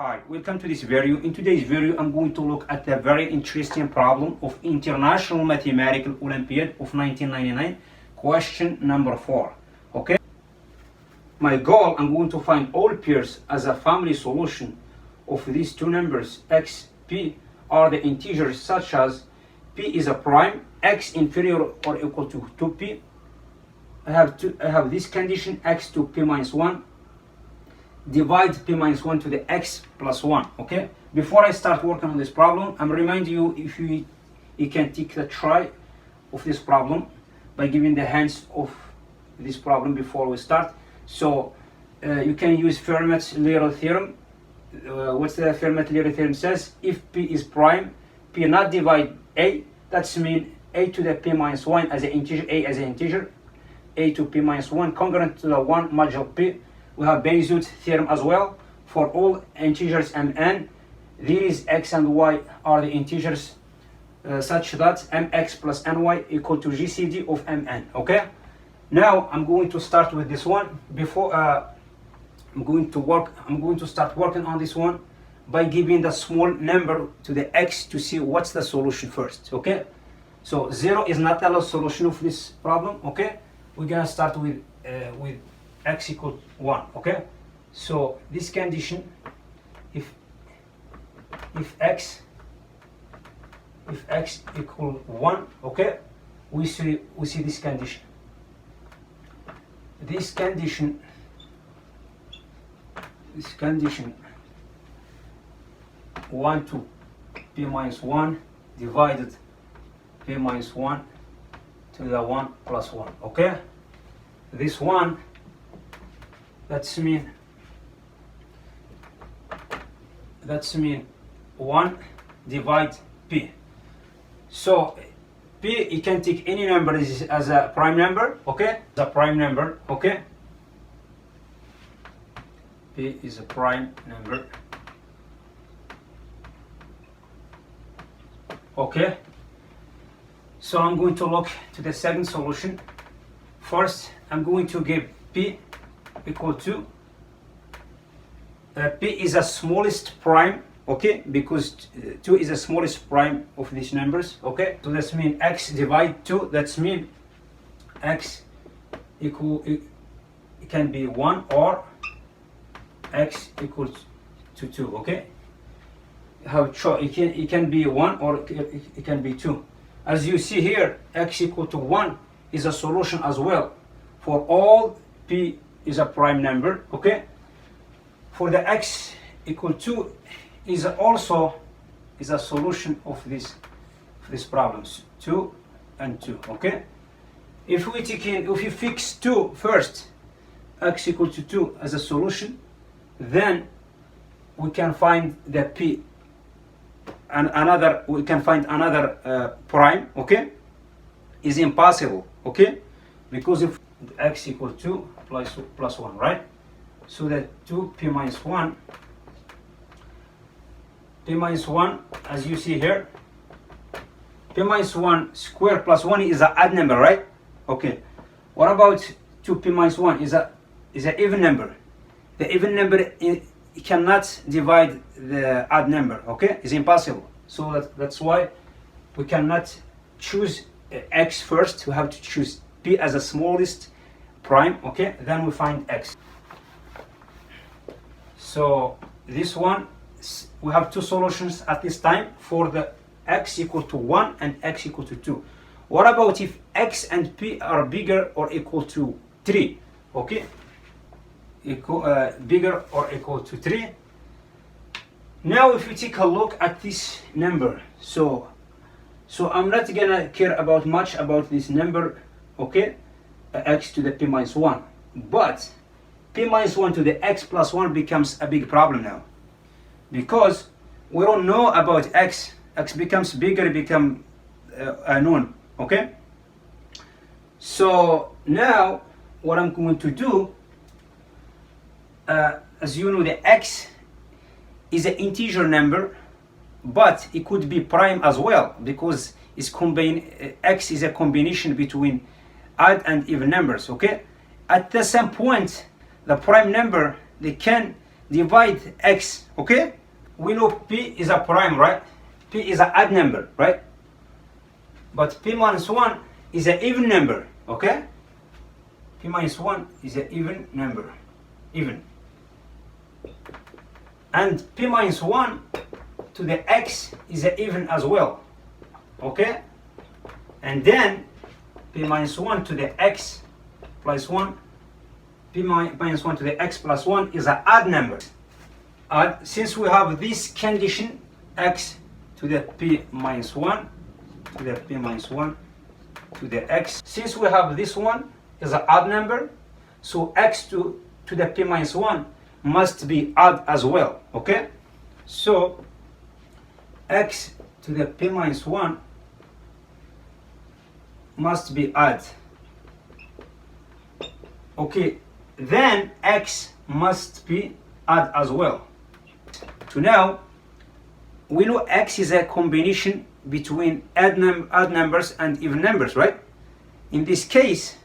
Hi, welcome to this video. In today's video, I'm going to look at the very interesting problem of International Mathematical Olympiad of 1999, question number 4. Okay? My goal, I'm going to find all pairs as a family solution of these two numbers, x, p, are the integers such as p is a prime, x inferior or equal to 2p. I have this condition, x to p minus 1. Divide p minus 1 to the x plus 1. Okay, before I start working on this problem, I'm reminding you, if you can take the try of this problem by giving the hands of this problem before we start. So you can use Fermat-Liouville theorem. What's the Fermat-Liouville theorem says? If p is prime, p not divide a, that's mean a to the p minus 1 as an integer, a as an integer, a to p minus 1 congruent to the 1 modulo p. We have Bayes' theorem as well. For all integers mn, these x and y are the integers such that mx plus ny equal to GCD of mn. Okay. Now I'm going to start with this one. Before I'm going to start working on this one by giving the small number to the x to see what's the solution first. Okay. So 0 is not the solution of this problem. Okay. We're gonna start with x equals 1. Okay, so this condition, if x equals 1, okay, we see this condition. This condition 1 to p minus 1 divided p minus 1 to the 1 plus 1. Okay, this one, that's mean 1 divide p. So p, you can take any number as a prime number. Okay, the prime number. Okay, p is a prime number. Okay, so I'm going to look to the second solution. First, I'm going to give p equal to p is the smallest prime, okay, because 2 is the smallest prime of these numbers. Okay, so that's mean x divide 2, that's mean x equal, it can be 1 or x equals to 2. Okay, how it can be 1 or it can be 2. As you see here, x equal to 1 is a solution as well for all p is a prime number. Okay, for the x equal 2 is also a solution of this problems, 2 and 2. Okay, if you fix 2 first, x equal to 2 as a solution, then we can find the p and another prime. Okay, is impossible. Okay, because if x equal to plus 1, right? So that 2p minus 1, as you see here, p minus 1 square plus 1 is an odd number, right? Okay, what about 2p minus 1 is an even number? The even number, it cannot divide the odd number. Okay, it's impossible. So that's why we cannot choose x first. We have to choose p as the smallest prime. Okay, then we find x. So this one, we have two solutions at this time for the x equal to 1 and x equal to 2. What about if x and p are bigger or equal to 3? Okay, bigger or equal to 3. Now if we take a look at this number, so I'm not gonna care about much about this number. Okay, x to the p minus 1, but p minus 1 to the x plus 1 becomes a big problem now, because we don't know about x. X becomes bigger, become unknown. Okay, so now what I'm going to do, as you know, the x is an integer number, but it could be prime as well, because it's x is a combination between odd and even numbers. Okay, at the same point, the prime number, they can divide x, okay? We know p is a prime, right? P is an odd number, right? But p minus 1 is an even number, okay? P minus 1 is an even number, even. And p minus 1 to the x is an even as well, okay? And then p minus 1 to the x plus 1, p minus 1 to the x plus 1 is an odd number. Since we have this condition, x to the p minus 1 to the p minus 1 to the x, since we have this one is an odd number, so x to the p minus 1 must be odd as well, okay? So x to the p minus 1 must be odd. Okay, then x must be odd as well. So now we know x is a combination between odd numbers and even numbers, right? In this case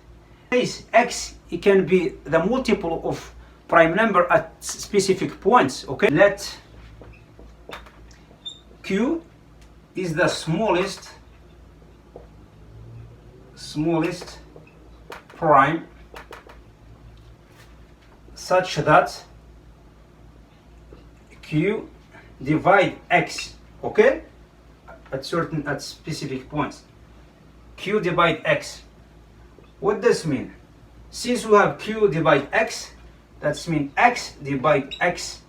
x, it can be the multiple of prime number at specific points, okay? Let q is the smallest prime such that q divide x, okay, at specific points. Q divide x. What does this mean? Since we have q divide x, that means x divide x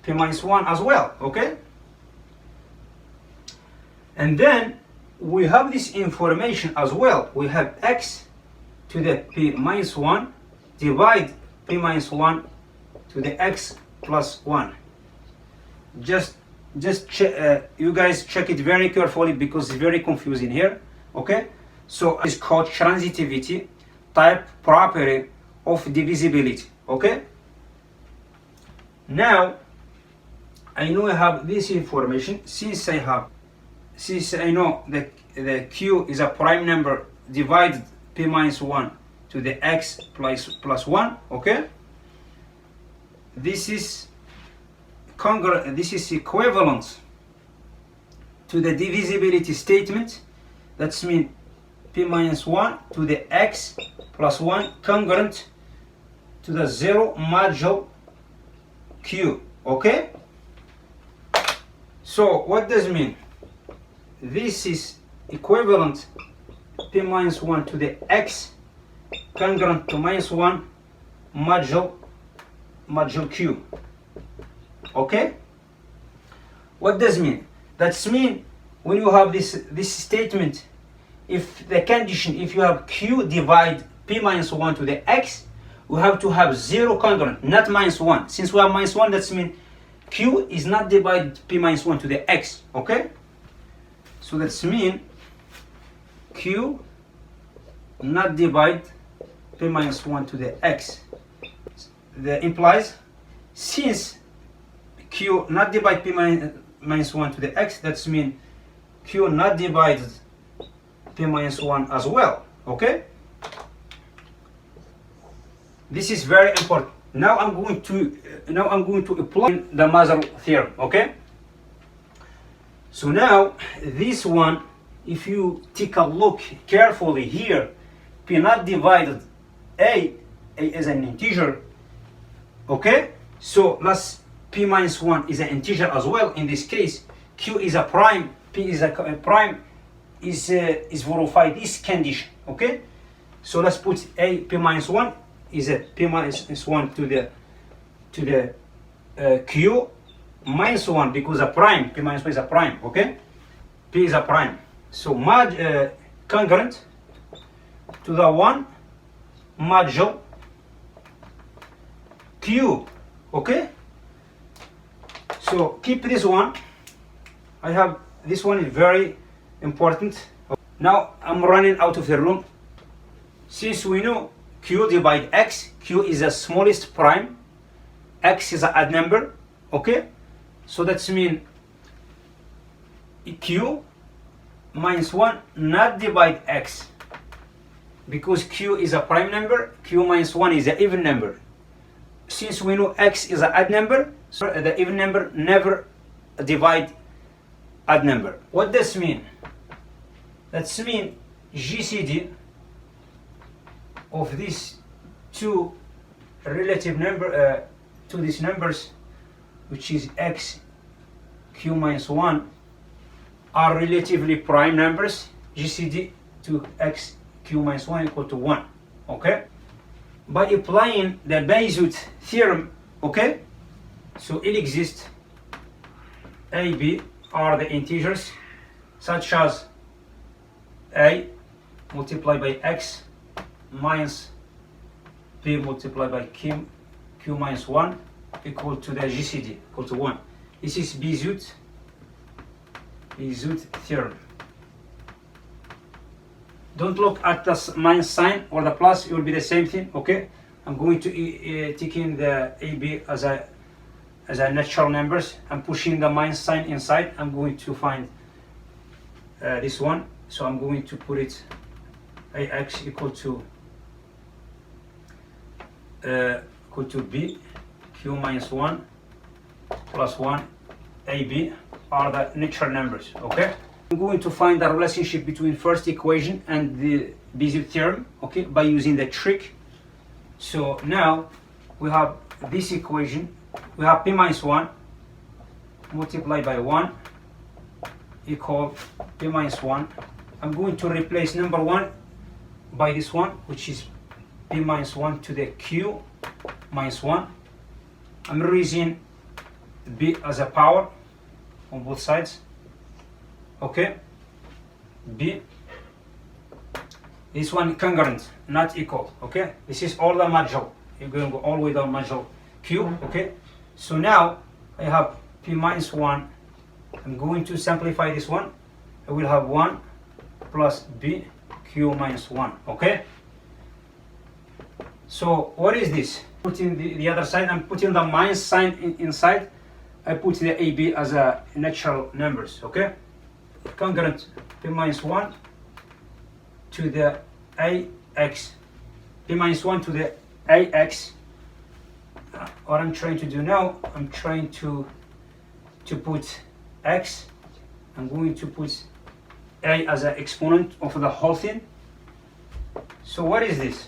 p minus 1 as well, okay? And then we have this information as well. We have x to the p minus 1 divide p minus 1 to the x plus 1. Just you guys check it very carefully because it's very confusing here, okay? So it's called transitivity type property of divisibility, okay? Now I know I have this information. Since I know that the q is a prime number, divide p minus 1 to the x plus 1, okay? This is equivalent to the divisibility statement. That means p minus 1 to the x plus 1 congruent to the 0 modulo q, okay? So what does it mean? This is equivalent p minus 1 to the x congruent to minus 1 modulo q, okay? What does it mean? That means when you have this statement, if the condition, if you have q divide p minus 1 to the x, we have to have 0 congruent, not minus 1. Since we have minus 1, that means q is not divide p minus 1 to the x, okay? So that means q not divide p minus 1 to the x. That implies since q not divide p minus 1 to the x, that means q not divide p minus 1 as well, okay? This is very important. Now I'm going to apply the Muzzle theorem, okay? So now this one, if you take a look carefully here, p not divided a is an integer, okay? So let's p minus 1 is an integer as well. In this case, q is a prime, p is a prime, is verified this condition, okay? So let's put a p minus 1 is a p minus 1 to the q minus 1 because a prime, p minus 1 is a prime, okay? P is a prime. So congruent to the 1 modulo q, okay? So keep this one. I have this one is very important. Now I'm running out of the room. Since we know q divide x, q is the smallest prime, x is an odd number, okay? So that means q minus 1 not divide x because q is a prime number, q minus 1 is an even number. since we know x is an odd number, so the even number never divide odd number. What does mean? That's mean GCD of these two relative number to these numbers, which is x q minus 1, are relatively prime numbers. GCD to x q minus 1 equal to 1. Okay, by applying the Binomial theorem, okay, so it exists a, b are the integers such as a multiplied by x minus b multiplied by q minus 1 equal to the GCD equal to 1. This is Binomial theorem. Don't look at the minus sign or the plus, it will be the same thing. Okay, I'm going to take in the AB as a natural numbers. I'm pushing the minus sign inside. I'm going to find this one. So I'm going to put it AX equal to B Q minus 1 plus 1 AB are the natural numbers. Okay, I'm going to find the relationship between first equation and the Binomial theorem, okay, by using the trick. So now we have this equation. We have p minus 1 multiplied by 1 equal p minus 1. I'm going to replace number 1 by this one, which is p minus 1 to the q minus 1. I'm raising b as a power on both sides. Okay, b, this one congruent, not equal. Okay, this is all the Muzzle. You're going to go all the way down Muzzle q. Okay, so now I have p minus 1. I'm going to simplify this one. I will have 1 plus b q minus 1. Okay, so what is this? Putting the other side, I'm putting the minus sign inside. I put the AB as a natural numbers. Okay, congruent p minus 1 to the AX, p minus 1 to the AX. What I'm trying to do now, I'm trying to put x. I'm going to put a as an exponent of the whole thing. So what is this?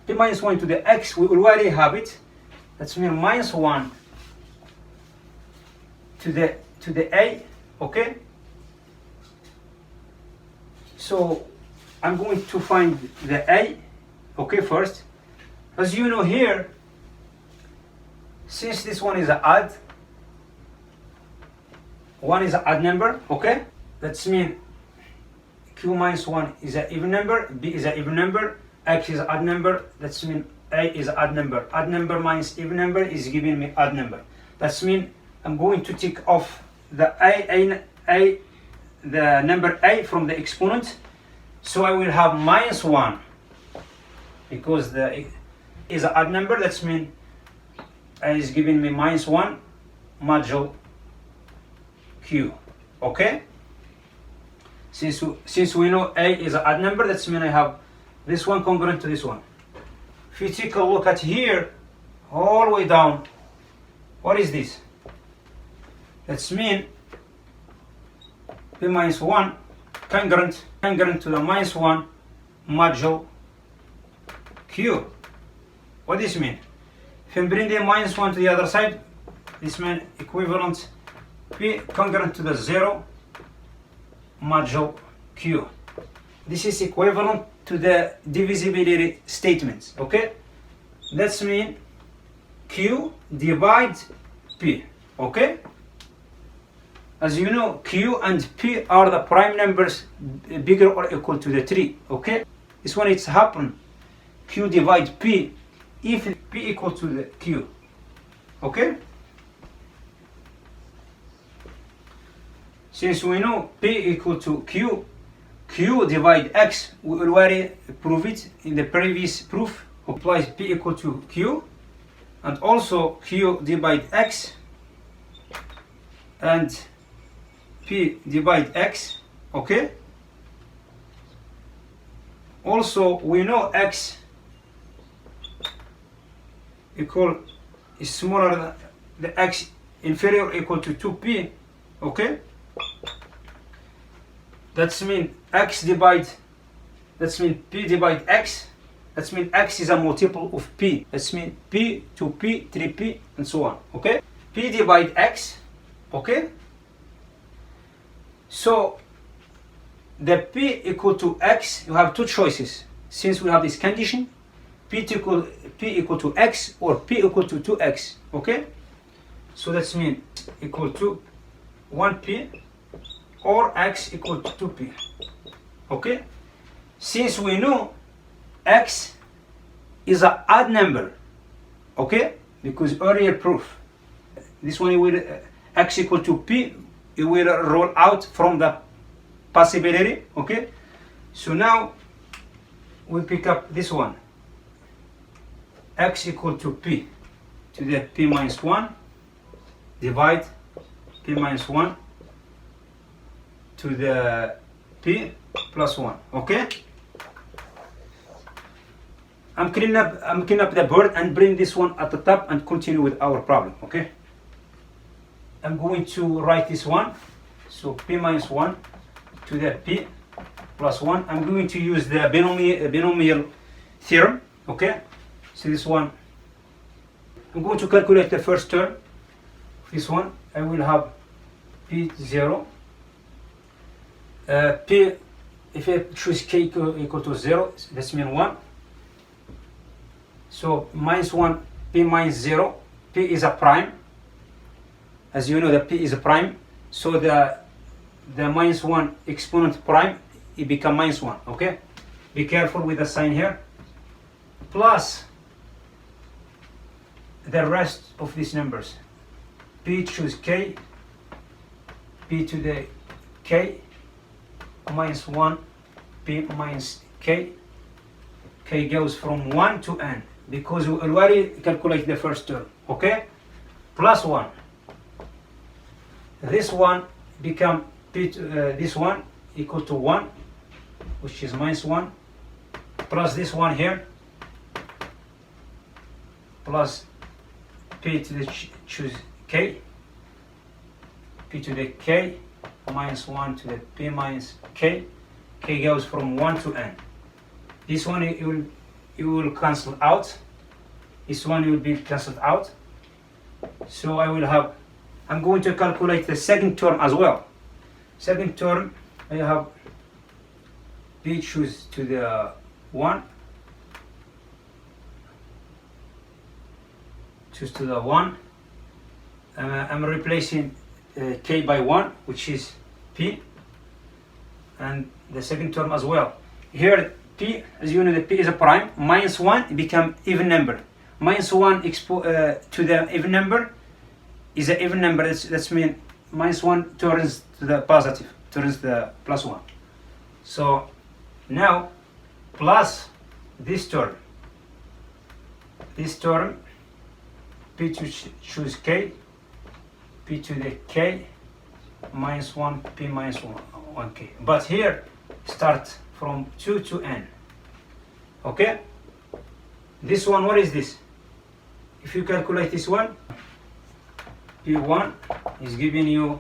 P minus 1 to the x, we already have it. That's mean minus 1 to the a. Okay, so I'm going to find the a. Okay, first, as you know here, since this one is an odd, one is an odd number. Okay, that's mean q minus 1 is an even number, b is an even number, x is an odd number. That's mean a is an odd number. Odd number minus even number is giving me odd number. That's mean I'm going to take off the the number a from the exponent, so I will have minus 1 because the is an odd number. That's mean a is giving me minus 1 modulo q. Okay, since we know a is an odd number, that's mean I have this one congruent to this one. If you take a look at here all the way down, what is this? That's mean p minus 1 congruent to the minus 1 modulo q. What does this mean? If I bring the minus 1 to the other side, this means equivalent p congruent to the 0 modulo q. This is equivalent to the divisibility statements. Okay, that's mean q divides p. Okay, as you know, q and p are the prime numbers bigger or equal to the 3. Okay, this one it's happen q divide p if p equal to the q. Okay, since we know p equal to q, q divide x, we already proved it in the previous proof, applies p equal to q, and also q divide x and p divide x. Okay, also we know x equal is smaller than the x inferior or equal to 2p, okay, that's mean x divide, that's mean p divide x, that's mean x is a multiple of p, that's mean p, 2p, 3p, and so on, okay. P divide x, okay, so the p equal to x, you have two choices. Since we have this condition, p equal to x or p equal to 2x, okay, so that's mean equal to 1p or x equal to 2p, okay. Since we know x is an odd number, okay, because earlier proof, this one will x equal to p, it will roll out from the possibility, okay. So now we pick up this one, x equal to p to the p minus 1 divide p minus 1 to the p plus 1, okay. I'm cleaning up the board and bring this one at the top and continue with our problem, okay. I'm going to write this one, so p minus 1 to the p plus 1. I'm going to use the binomial theorem, okay. So this one, I'm going to calculate the first term. This one, I will have p0, p, if I choose k equal to 0, that's mean 1. So minus 1, p minus 0, p is a prime. As you know, the p is a prime, so the minus 1 exponent prime, it become minus 1, okay. Be careful with the sign here. Plus the rest of these numbers. P choose k, p to the k, minus 1, p minus k, k goes from 1 to n, because we already calculate the first term, okay, plus 1. This one become p to, this one equal to 1, which is minus 1, plus this one here, plus p to the choose k, p to the k, minus 1 to the p minus k, k goes from 1 to n. This one it will cancel out, this one will be cancelled out, so I will have, I'm going to calculate the second term as well. Second term, I have p choose to the 1, choose to the 1, I'm replacing k by 1, which is p, and the second term as well. Here p, as you know, the p is a prime, minus 1 become even number. Minus 1 to the even number is an even number, that's mean minus 1 turns to the positive, turns the plus 1. So now plus this term, p to choose k, p to the k, minus 1, p minus 1k. But here start from 2 to n, okay. This one, what is this? If you calculate this one, p1 is giving you,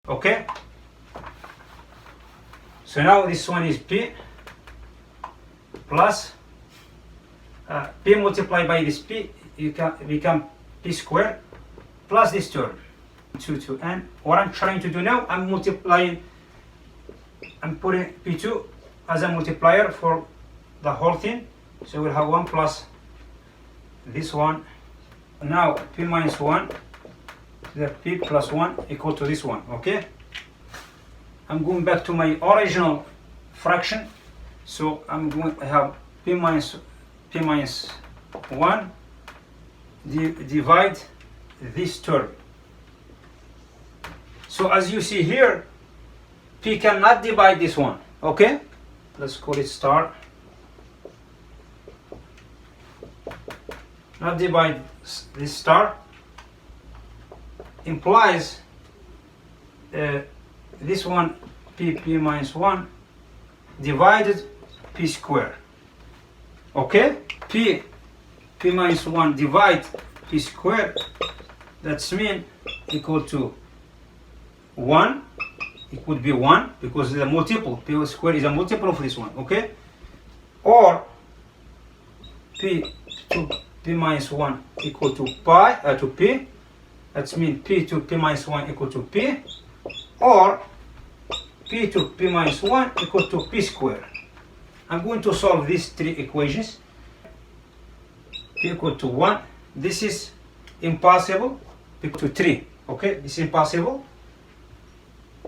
okay. So now this one is p plus p multiplied by this p, you can become p squared plus this term 2 to n. What I'm trying to do now, I'm multiplying, I'm putting p2 as a multiplier for the whole thing, so we'll have 1 plus this one. Now p minus 1 the p plus 1 equal to this one, okay. I'm going back to my original fraction, so I'm going to have p minus 1 divide this term. So as you see here, p cannot divide this one, okay. Let's call it star. Not divide this star implies this one p minus 1 divided p square, okay. P p minus 1 divide p squared, that's mean equal to 1. It would be 1 because it's a multiple. P squared is a multiple of this one, okay? Or p to p minus 1 equal to to p. That means p to p minus 1 equal to p. Or p to p minus 1 equal to p squared. I'm going to solve these three equations. P equal to 1. This is impossible. P equal to 3. Okay, this is impossible.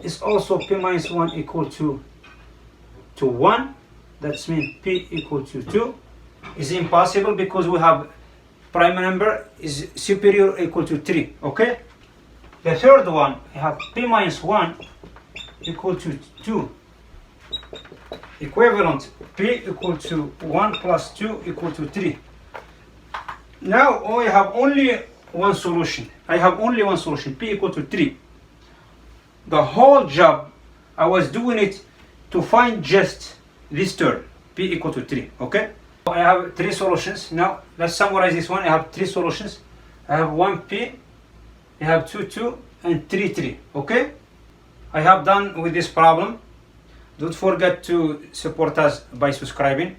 It's also p minus 1 equal to 1. That means p equal to 2. It's impossible because we have prime number is superior or equal to 3. Okay. The third one, I have p minus 1 equal to 2. Equivalent, p equal to 1 plus 2 equal to 3. Now I have only one solution. I have only one solution, p equal to 3. The whole job, I was doing it to find just this term, p equal to 3, okay? I have three solutions. Now let's summarize this one. I have three solutions. I have 1p, I have 2, and 3, okay? I have done with this problem. Don't forget to support us by subscribing.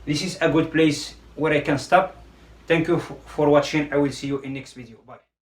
This is a good place where I can stop. Thank you for watching. I will see you in next video. Bye.